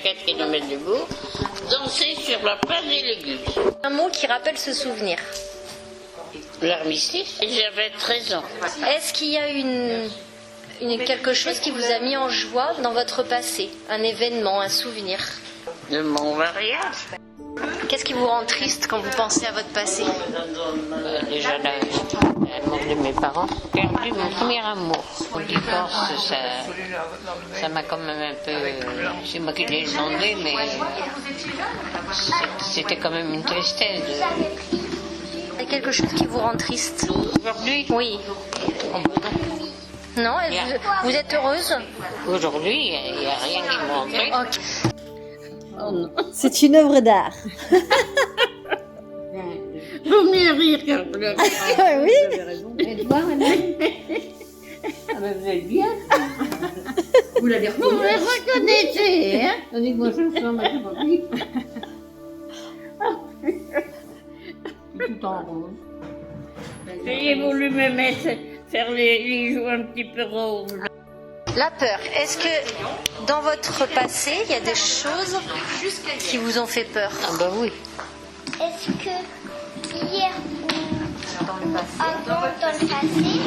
4 km de Bourg, danser sur la place des légumes. Un mot qui rappelle ce souvenir. L'armistice, j'avais 13 ans. Est-ce qu'il y a quelque chose qui vous a mis en joie dans votre passé? Un événement, un souvenir? De mon mariage. Qu'est-ce qui vous rend triste quand vous pensez à votre passé? Déjà la mort de mes parents. J'ai perdu mon premier amour. Au divorce, ça m'a quand même un peu... c'est moi qui l'ai demandé, mais c'était quand même une tristesse. Il y a quelque chose qui vous rend triste? Aujourd'hui? Oui. Non, vous êtes heureuse? Aujourd'hui, il n'y a rien qui me rend triste. Ok. Oh non. C'est une œuvre d'art. Vaut mieux rire qu'un pleurer. Ah oui. Vous avez raison. Et toi, madame? Ah ben vous êtes bien. Vous l'avez reconnu. Vous le reconnaissez, hein? Tandis que moi je me sens, mais c'est pas lui. Tout en rose. J'ai voulu me mettre, faire les joues un petit peu roses. La peur. Est-ce que dans votre passé, il y a des choses qui vous ont fait peur? Ah bah oui. Est-ce que hier ou avant dans le passé,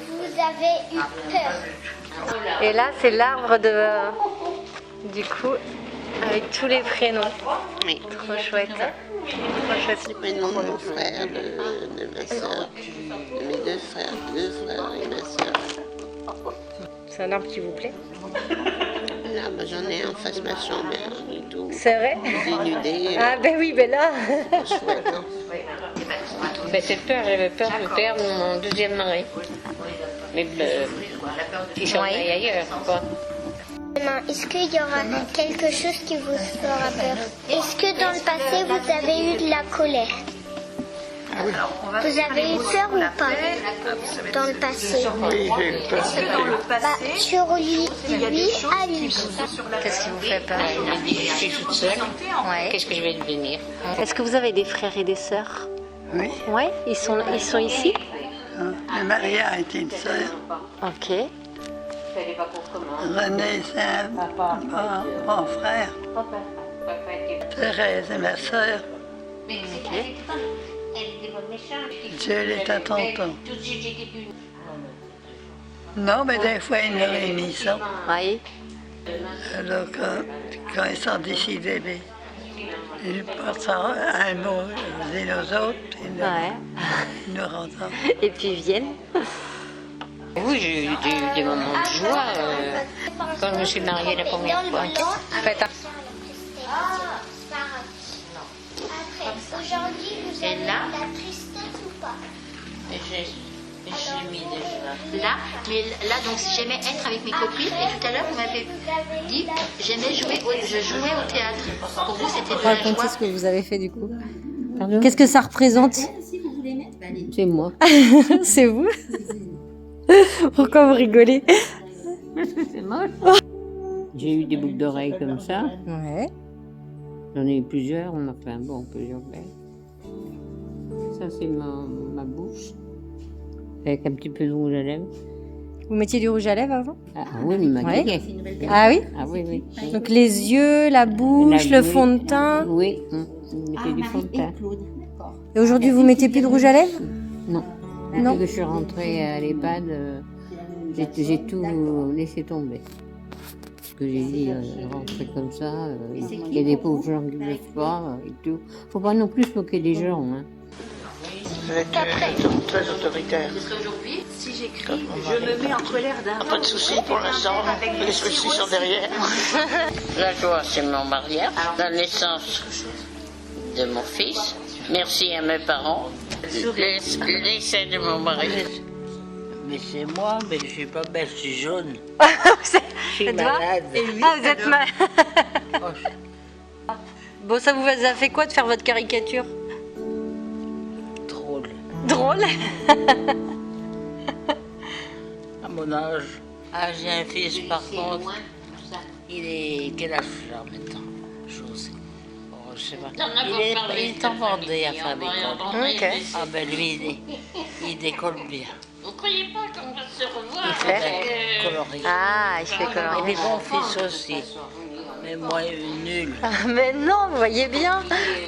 vous avez eu peur? Et là, c'est l'arbre du coup, avec tous les prénoms. Oui. Trop chouette. Trop chouette. Les prénoms de mon frère, de ma soeur, de mes deux frères et ma soeur. C'est un arbre qui vous plaît? Là, bah, j'en ai en face de ma chambre, hein, du tout. C'est vrai? Dénudé. Ah ben oui, ben là. Chouette, hein. Ben, j'avais peur de perdre mon deuxième mari. Mais il s'en aille ailleurs, quoi. Demain, est-ce qu'il y aura quelque chose qui vous fera peur? Est-ce que dans le passé, vous avez eu de la colère? Vous avez eu peur ou pas dans le passé? Oui, j'ai eu peur. Sur lui à lui. Qu'est-ce qui vous fait peur? Il m'a dit, je suis toute seule. Ouais. Qu'est-ce que je vais devenir? Est-ce que vous avez des frères et des sœurs? Oui, Ouais, ils sont ici? le Maria est une sœur. Ok. René, c'est un mon frère. Thérèse est ma sœur. Dieu est à tonton. Non, mais des fois, ils nous réunissent. Oui. Alors, quand ils sont décidés, ils portent un mot les uns aux autres, puis ils nous rendent. Et puis ils viennent. Oui, j'ai eu des moments de joie quand je me suis mariée la première fois. Faites un- Aujourd'hui, vous avez Et là de la tristesse ou pas? J'ai mis déjà. Là, mais là, donc si j'aimais être avec mes copines, et tout à l'heure vous m'avez dit j'aimais jouer, je jouais au théâtre. Pour vous, c'était de la Racontez joie. ce que vous avez fait du coup. Pardon? Qu'est-ce que ça représente? C'est moi. C'est vous? Pourquoi vous rigolez? Parce que c'est moche. J'ai eu des boucles d'oreilles comme ça. Ouais. J'en ai eu plusieurs, on a fait un bon plusieurs belles. Ça, c'est ma bouche. Avec un petit peu de rouge à lèvres. Vous mettiez du rouge à lèvres avant? Ah oui, mais il m'a Ouais. guéri. Ah oui? Ah oui, oui. Donc les yeux, la bouche, La le bouche. fond de teint. Oui, il mettait du fond de teint. Et aujourd'hui, vous mettez plus de rouge à lèvres? Non. Non. Depuis que je suis rentrée à l'EHPAD, j'ai tout laissé tomber. Parce que j'ai dit, rentrer comme ça, il y a des pauvres gens qui ne veulent pas et tout. Faut pas non plus se moquer des gens. Hein. Vous êtes très autoritaire. Si j'écris, Je me mets entre l'air d'un... Pas de soucis pour l'instant, les soucis sont derrière. La joie, c'est mon mariage, la naissance de mon fils. Merci à mes parents. L'essai de mon mari. Mais c'est moi, mais je suis pas belle, je suis jaune. c'est Je suis malade. Ah, vous êtes mal. Bon, ça vous a fait quoi de faire votre caricature? Drôle. Drôle. À mon âge. Ah, j'ai un fils, par contre. Il est... Quel âge là maintenant? Je sais. Oh, je sais pas. Il est en Vendée à faire l'école. Ok. Ah ben lui, il décolle bien. Vous croyez pas qu'on va se revoir Il fait avec, Coloré. Ah, il fait Et colorier. mes bons fils aussi. Mais moi, nul. Mais non, vous voyez bien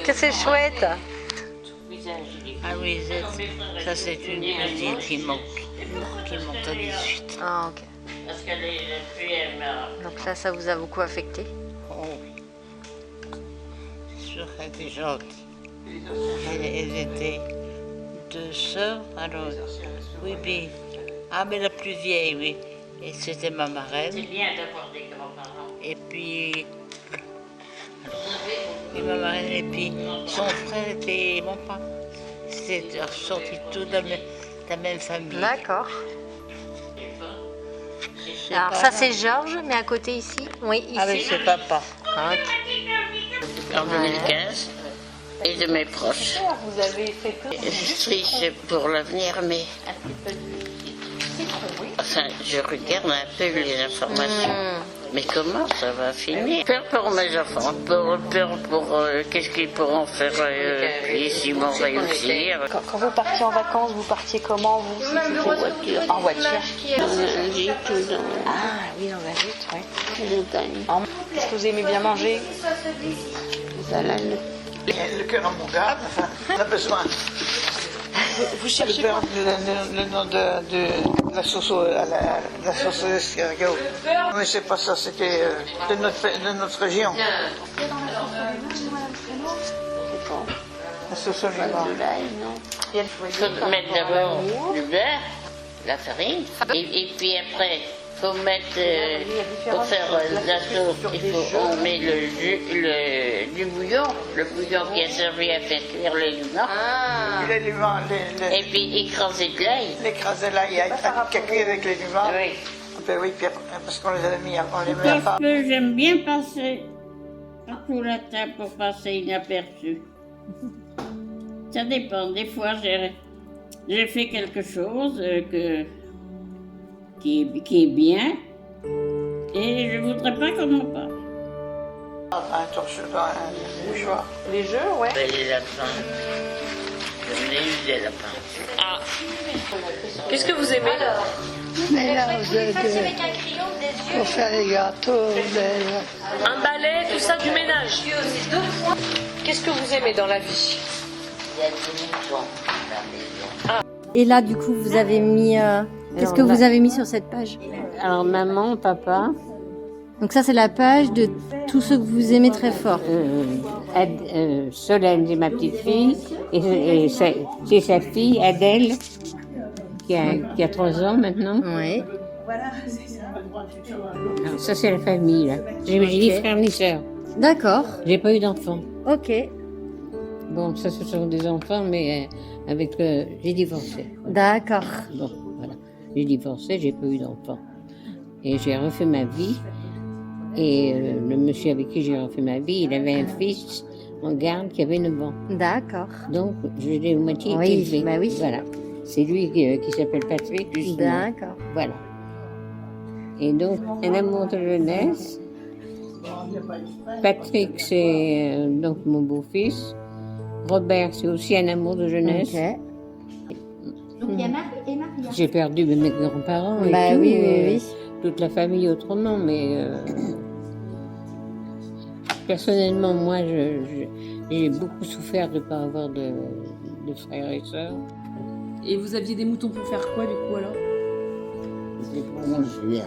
que c'est chouette. Ah oui, ça c'est une petite qui monte à 18. Ah, ok. Parce qu'elle est plus elle. Donc là, ça vous a beaucoup affecté. Oh oui. C'est sûr qu'elle était gentille. Elles étaient deux sœurs, alors oui, mais la plus vieille, oui. Et c'était ma marraine. C'est bien d'avoir des grands-parents. Et puis ma marraine, et puis son frère était mon père. C'était sorti tout de la même famille. D'accord. C'est Alors pas- ça, c'est Georges, mais à côté ici. Oui, ici. Ah oui, c'est papa. Ah, ok. En 2015, et de mes proches. Vous avez fait tout. Je suis triste pour l'avenir, mais enfin, je regarde un peu les informations. Mais comment ça va finir? Peur pour mes enfants, peur pour qu'est-ce qu'ils pourront faire, puis s'ils vont réussir. Quand vous partiez en vacances, vous partiez comment, vous? En voiture. En voiture. Un jeep ou dans Ah oui, dans la hutte, oui. le montagne. Qu'est-ce que vous aimez bien manger? Salade. Le cœur en mon gars, enfin, on a besoin. Vous cherchez quoi? Le nom de la sauce la sauce escargot. Mais c'est pas ça, c'était de notre région. La sauce au limon. Il faut mettre d'abord du beurre, la farine, et puis après, il faut mettre, pour faire la sauce, on met le jus, du bouillon, le bouillon qui a servi à faire cuire les limons, Les limons, et puis écraser de l'ail. l'écraser là, il y a cuire avec les limons. Oui. Ben oui, parce qu'on les a mis, on les met à part. Que j'aime bien passer sous la table pour passer inaperçu. Ça dépend. Des fois, j'ai fait quelque chose qui est bien et je voudrais pas qu'on en parle. Un torchon, un mouchoir. Les jeux, ouais. Les lapins. J'en ai eu des lapins. Ah, Qu'est-ce que vous aimez? Mais là, pour faire les gâteaux, Un balai, tout ça, du ménage. Qu'est-ce que vous aimez dans la vie? Il y a des moutons à la maison. Et là, du coup, vous avez mis... Qu'est-ce que vous avez mis sur cette page? Alors maman, papa, Donc ça, c'est la page de tous ceux que vous aimez très fort. Solène, c'est ma petite fille, et c'est sa fille, Adèle, qui a 3 ans maintenant. Oui. Alors, ça, c'est la famille, là. J'ai ni frère ni sœur. D'accord. J'ai pas eu d'enfants. Ok. Bon, ça, ce sont des enfants, mais j'ai divorcé. D'accord. Bon, voilà. J'ai divorcé, j'ai pas eu d'enfants. Et j'ai refait ma vie. Et le monsieur avec qui j'ai refait ma vie, il avait un fils en garde qui avait 9 ans. D'accord. Donc, je l'ai moitié Oui, élevé. bah oui. Voilà. C'est lui qui s'appelle Patrick, justement. D'accord. Voilà. Et donc, un amour de jeunesse. Patrick, c'est donc mon beau-fils. Robert, c'est aussi un amour de jeunesse. Ok. Donc il y a Marie et Maria. J'ai perdu mes grands-parents et Bah tout, oui, oui, oui. toute la famille autrement, mais personnellement, moi, j'ai beaucoup souffert de ne pas avoir de frères et sœurs. Et vous aviez des moutons pour faire quoi, du coup, alors? C'est pour manger.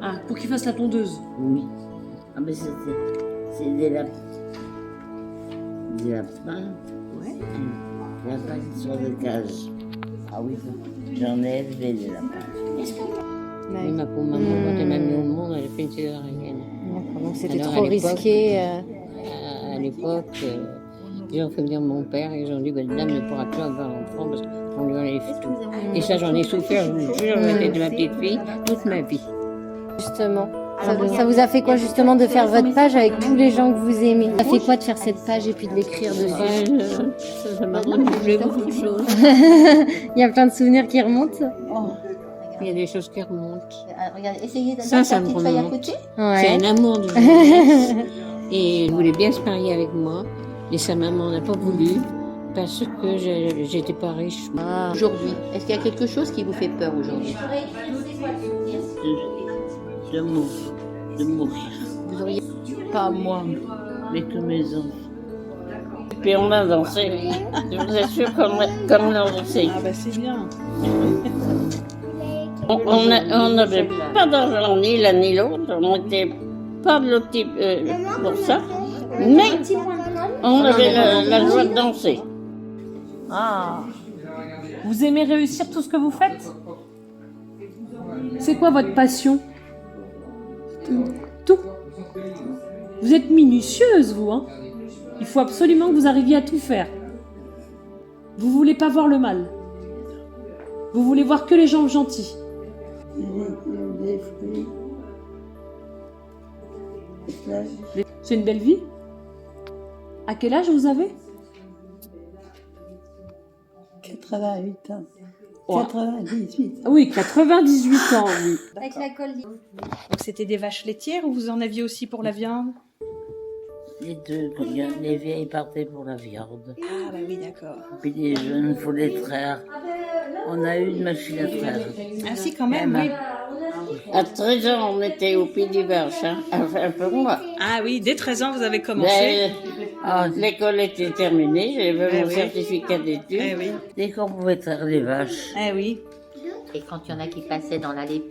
Ah, pour qu'ils fassent la tondeuse. Oui. Ah, mais c'est des lapins. Des lapins. Ouais. Des lapins qui sont des cages. Ah oui, j'en ai élevé des lapins. Et ma pauvre maman, quand elle m'a mis au monde, elle a fait une césarienne. D'accord. Donc c'était Alors, trop à l'époque, risqué. À l'époque, ils ont fait venir mon père et ils ont dit votre dame ne pourra plus avoir d'enfant parce qu'on lui enlève tout. Et ça, j'en ai souffert, je vous jure, la tête de ma petite fille, toute ma vie. Justement. Ça vous a fait quoi justement de faire votre page avec tous les gens que vous aimez? Ça fait quoi de faire cette page et puis de l'écrire dessus? Ça m'a renouvelé beaucoup de choses. Il y a plein de souvenirs qui remontent. Il y a des choses qui remontent. Regarde, essayez de Ça faire me une petite feuille à remonte. côté. C'est Ouais. un amour de jeunesse. Et il voulait bien se marier avec moi. Et sa maman n'a pas voulu parce que j'étais pas riche. Aujourd'hui, est-ce qu'il y a quelque chose qui vous fait peur aujourd'hui? De mourir. Vous auriez Pas moi, mais que mes enfants. Puis on a dansé. Je vous assure qu'on a dansé. Ah bah c'est bien. On n'avait pas d'argent, ni l'un ni l'autre. On n'était pas de l'autre type pour ça. Mais on avait la joie de danser. Ah. Vous aimez réussir tout ce que vous faites? C'est quoi votre passion? Tout. Vous êtes minutieuse, vous, hein? Il faut absolument que vous arriviez à tout faire. Vous voulez pas voir le mal. Vous voulez voir que les gens gentils. C'est une belle vie. À quel âge vous avez? 88 ans. Ouais. 98. Ah oui, 98 ans, oui. Avec la colle. Donc c'était des vaches laitières ou vous en aviez aussi pour la viande? Les deux, quand les vieilles partaient pour la viande. Ah bah oui, d'accord. Puis les jeunes, il faut les traire. On a eu une machine à traire. Ah si, quand même, oui. À 13 ans, on était au Pied du Vache, hein, un peu moins. Ah oui, dès 13 ans, vous avez commencé. L'école était terminée, j'avais mon certificat d'études. Eh oui. Dès qu'on pouvait traire les vaches. Eh oui. Et quand il y en a qui passaient dans l'allée,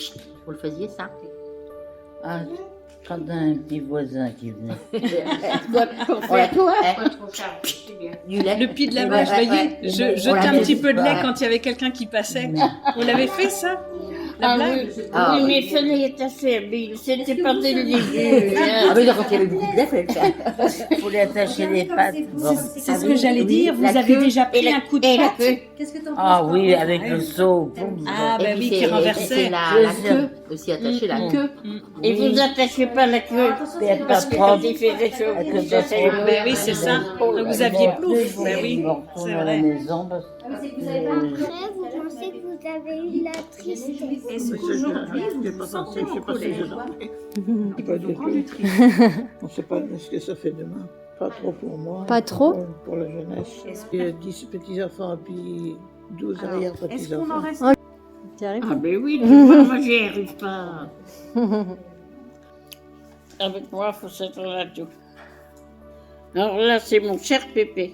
vous le faisiez ça? Ah, quand on a un petit voisin qui venait. Le pied de la vache, vous voyez, jeter un petit peu de lait quand il y avait quelqu'un qui passait. Vous l'avez fait ça? La blague? Oui, mais il fallait être assez habile, c'était pas dès le début. Ah oui, quand il y avait beaucoup de lait, il fallait le faire. Il faut lui attacher les pattes. Bon. C'est ce que j'allais dire, vous avez déjà pris un coup de patte? Qu'est-ce que t'en penses? Ah oui, avec le seau. Ah bah oui, qui renversait. La queue, aussi attacher la queue. Et vous attachez pas la queue, parce que quand il fait des choses, vous attachez Ben oui, c'est ça. Donc vous aviez plouf. Ben oui, c'est à la vrai. maison parce Après, vous pensez que vous avez eu la tristesse. Est-ce qu'aujourd'hui, vous vous sentez en colère? Pas du tout. On ne sait pas ce que ça fait demain. Pas trop pour moi. Pas trop? Pour la jeunesse. Il y a 10 petits-enfants et puis 12 arrière-petits-enfants. Tu arrives? Ah ben oui, tu vois, moi j'y arrive pas. Avec moi, il faut s'attendre à tout. Alors là, c'est mon cher Pépé.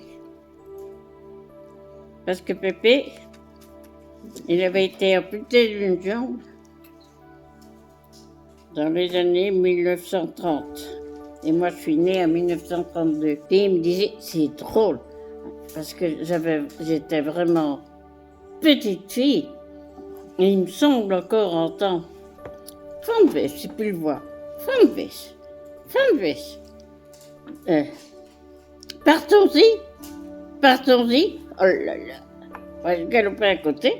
Parce que Pépé, il avait été amputé d'une jambe dans les années 1930. Et moi, je suis née en 1932. Et il me disait, c'est drôle, parce que j'étais vraiment petite fille. Et il me semble encore entendre Fanves, je ne sais plus le voir. Fanves. Partons-y. Oh là là. Moi, je galopais à côté.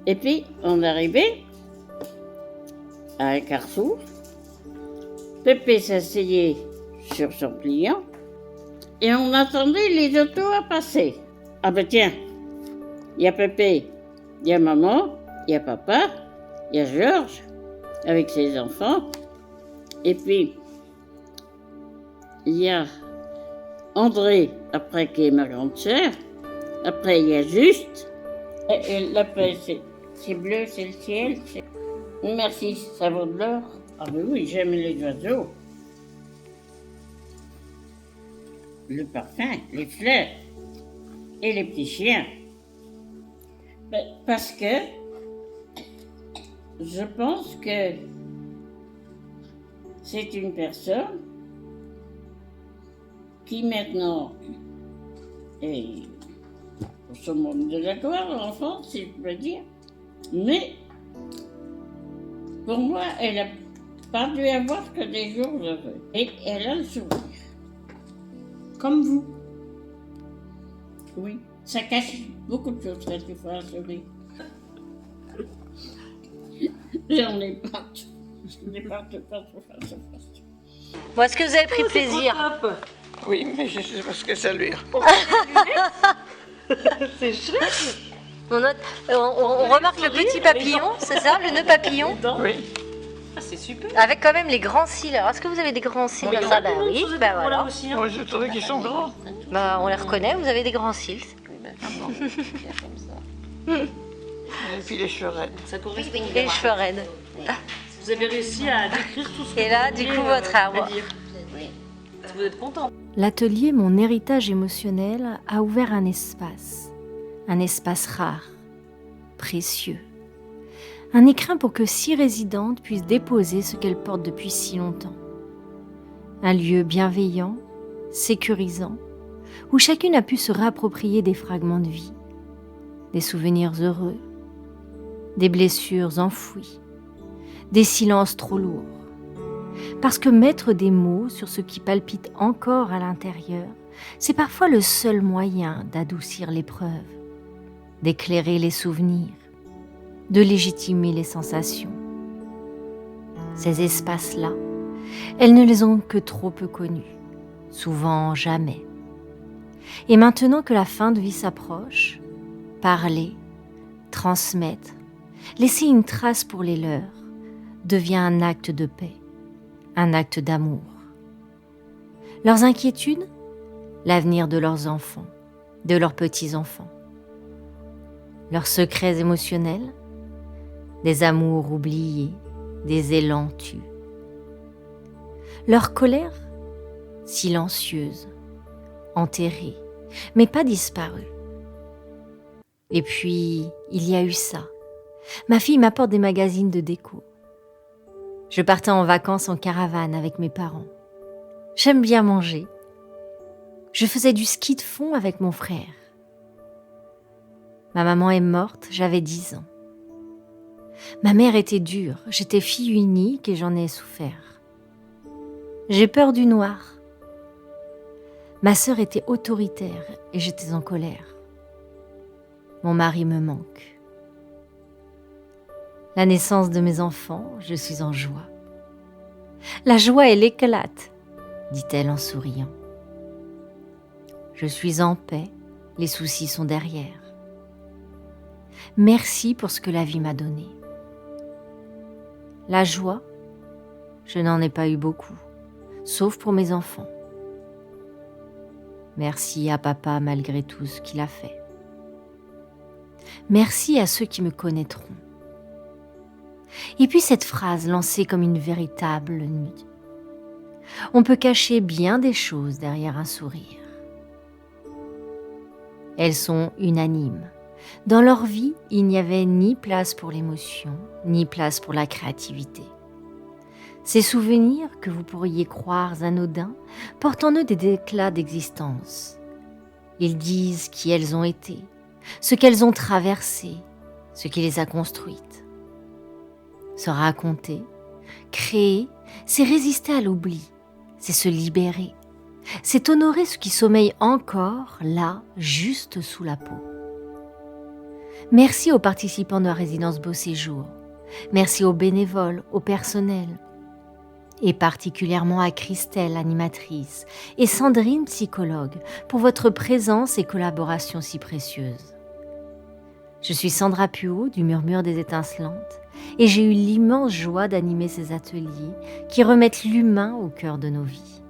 Et puis, on arrivait à un carrefour. Pépé s'asseyait sur son pliant. Et on attendait les autos à passer. Ah ben tiens, il y a Pépé, il y a maman, il y a papa, il y a Georges avec ses enfants. Et puis, il y a André, après qui est ma grande sœur. Après, il y a Juste. Et après, c'est bleu, c'est le ciel. Merci, ça vaut de l'or. Ah ben oui, j'aime les oiseaux. Le parfum, les fleurs et les petits chiens. Ben, parce que je pense que c'est une personne qui maintenant est au summum de la gloire, l'enfant, si je peux dire. Mais pour moi, elle n'a pas dû avoir que des jours heureux. Et elle a le sourire. Comme vous. Oui, ça cache beaucoup de choses quand tu fais un sourire. J'en ai partout. J'en ai partout. Bon, est-ce que vous avez pris plaisir? Oui, mais je sais pas ce que ça lui C'est chouette. On remarque le petit papillon, c'est ça, le nœud papillon? Oui. Ah, c'est super. Avec quand même les grands cils. Alors, est-ce que vous avez des grands cils? Il y en a beaucoup de choses bah voilà. aussi. Hein. Moi, je trouvais qu'ils sont grands. Bah, on les reconnaît, vous avez des grands cils. Et puis les cheveux raides. Ça correspond. Et les cheveux raides. Vous avez réussi à décrire tout ce que Et là, vous du vouliez, coup, votre arbre. à dire. Vous êtes content. L'atelier Mon héritage émotionnel a ouvert un espace rare, précieux. Un écrin pour que 6 résidentes puissent déposer ce qu'elles portent depuis si longtemps. Un lieu bienveillant, sécurisant, où chacune a pu se réapproprier des fragments de vie, des souvenirs heureux, des blessures enfouies, des silences trop lourds. Parce que mettre des mots sur ce qui palpite encore à l'intérieur, c'est parfois le seul moyen d'adoucir l'épreuve, d'éclairer les souvenirs, de légitimer les sensations. Ces espaces-là, elles ne les ont que trop peu connus, souvent jamais. Et maintenant que la fin de vie s'approche, parler, transmettre, laisser une trace pour les leurs, devient un acte de paix, un acte d'amour. Leurs inquiétudes, l'avenir de leurs enfants, de leurs petits-enfants. Leurs secrets émotionnels, des amours oubliés, des élans tus. Leur colère, silencieuse, enterrée, mais pas disparue. Et puis, il y a eu ça. Ma fille m'apporte des magazines de déco. Je partais en vacances en caravane avec mes parents. J'aime bien manger. Je faisais du ski de fond avec mon frère. Ma maman est morte, j'avais 10 ans. Ma mère était dure, j'étais fille unique et j'en ai souffert. J'ai peur du noir. Ma sœur était autoritaire et j'étais en colère. Mon mari me manque. La naissance de mes enfants, je suis en joie. La joie, elle éclate, dit-elle en souriant. Je suis en paix, les soucis sont derrière. Merci pour ce que la vie m'a donné. La joie, je n'en ai pas eu beaucoup, sauf pour mes enfants. Merci à papa malgré tout ce qu'il a fait. Merci à ceux qui me connaîtront. Et puis cette phrase lancée comme une véritable nuit. On peut cacher bien des choses derrière un sourire. Elles sont unanimes. Dans leur vie, il n'y avait ni place pour l'émotion, ni place pour la créativité. Ces souvenirs que vous pourriez croire anodins portent en eux des éclats d'existence. Ils disent qui elles ont été, ce qu'elles ont traversé, ce qui les a construites. Se raconter, créer, c'est résister à l'oubli, c'est se libérer, c'est honorer ce qui sommeille encore là, juste sous la peau. Merci aux participants de la résidence Beau Séjour, merci aux bénévoles, au personnel, et particulièrement à Christelle, animatrice, et Sandrine, psychologue, pour votre présence et collaboration si précieuse. Je suis Sandra Puot du Murmure des Étincelantes et j'ai eu l'immense joie d'animer ces ateliers qui remettent l'humain au cœur de nos vies.